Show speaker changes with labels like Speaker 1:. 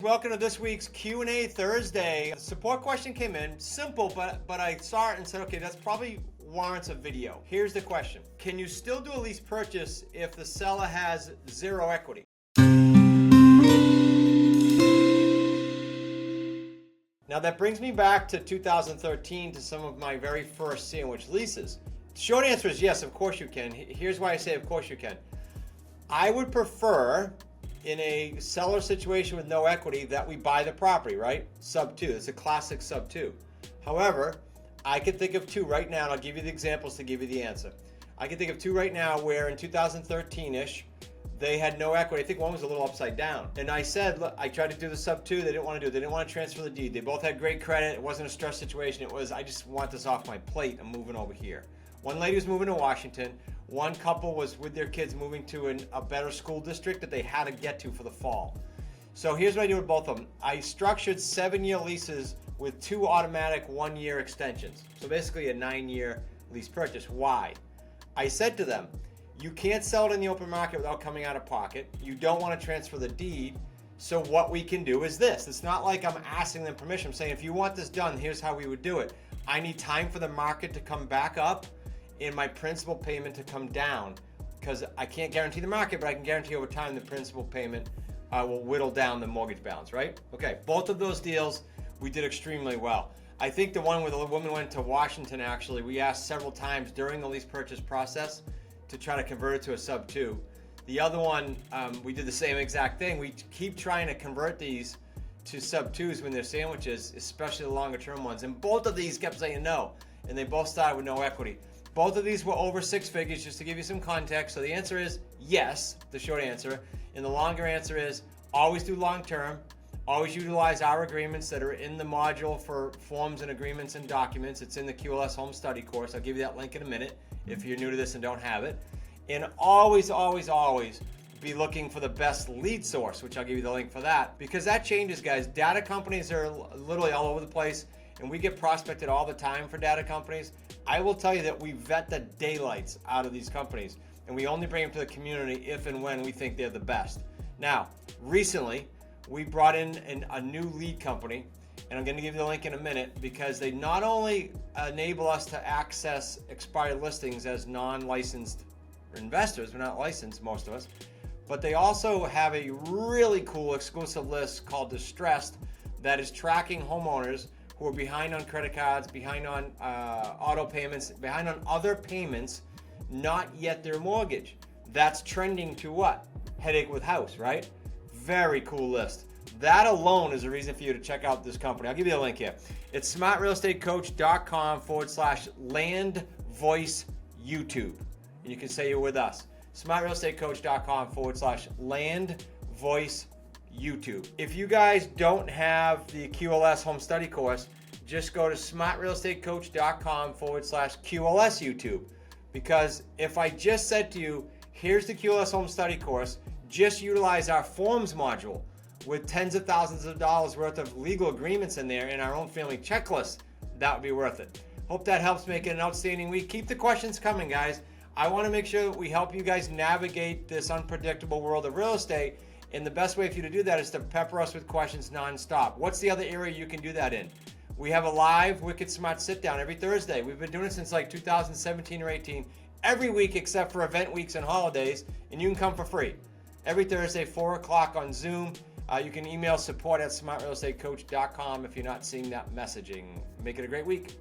Speaker 1: Welcome to this week's Q&A Thursday. The support question came in, simple, but I saw it and said, okay, that's probably warrants a video. Here's the question. Can you still do a lease purchase if the seller has zero equity? Now that brings me back to 2013 to some of my very first sandwich leases. Short answer is yes, of course you can. Here's why I say of course you can. I would prefer, in a seller situation with no equity, that we buy the property, right? Sub 2, it's a classic sub 2. However, I can think of two right now, and I'll give you the examples to give you the answer. I can think of two right now where in 2013-ish, they had no equity. I think one was a little upside down. And I said, look, I tried to do the sub 2, they didn't want to do it. They didn't want to transfer the deed. They both had great credit. It wasn't a stress situation. It was, I just want this off my plate. I'm moving over here. One lady was moving to Washington. One couple was with their kids moving to a better school district that they had to get to for the fall. So here's what I do with both of them. I structured 7-year leases with 2 automatic 1-year extensions. So basically a 9-year lease purchase. Why? I said to them, you can't sell it in the open market without coming out of pocket. You don't want to transfer the deed. So what we can do is this. It's not like I'm asking them permission. I'm saying, if you want this done, here's how we would do it. I need time for the market to come back up and my principal payment to come down, because I can't guarantee the market, but I can guarantee over time the principal payment will whittle down the mortgage balance, right? Okay, both of those deals we did extremely well. I think the one where the woman went to Washington, actually, we asked several times during the lease purchase process to try to convert it to a sub 2. The other one, we did the same exact thing. We keep trying to convert these to sub 2s when they're sandwiches, especially the longer term ones. And both of these kept saying no, and they both started with no equity. Both of these were over 6 figures, just to give you some context. So the answer is yes, the short answer. And the longer answer is always do long term. Always utilize our agreements that are in the module for forms and agreements and documents. It's in the QLS Homestudy Course. I'll give you that link in a minute if you're new to this and don't have it. And always, always, always be looking for the best lead source, which I'll give you the link for that, because that changes, guys. Data companies are literally all over the place, and we get prospected all the time for data companies. I will tell you that we vet the daylights out of these companies, and we only bring them to the community if and when we think they're the best. Now, recently, we brought in a new lead company, and I'm going to give you the link in a minute, because they not only enable us to access expired listings as non-licensed investors, we're not licensed, most of us, but they also have a really cool exclusive list called Distressed that is tracking homeowners who are behind on credit cards, behind on auto payments, behind on other payments, not yet their mortgage. That's trending to what? Headache with house, right? Very cool list. That alone is a reason for you to check out this company. I'll give you a link here. It's smartrealestatecoach.com/LandVoice YouTube. And you can say you're with us. smartrealestatecoach.com/LandVoice YouTube. If you guys don't have the QLS Homestudy Course, just go to smartrealestatecoach.com/QLS YouTube. Because if I just said to you, here's the QLS Homestudy Course, just utilize our forms module with tens of thousands of dollars worth of legal agreements in there and our own family checklist, that would be worth it. Hope that helps make it an outstanding week. Keep the questions coming, guys. I want to make sure that we help you guys navigate this unpredictable world of real estate. And the best way for you to do that is to pepper us with questions nonstop. What's the other area you can do that in? We have a live Wicked Smart sit down every Thursday. We've been doing it since like 2017 or 18, every week except for event weeks and holidays, and you can come for free. Every Thursday, 4 o'clock on Zoom. You can email support@smartrealestatecoach.com if you're not seeing that messaging. Make it a great week.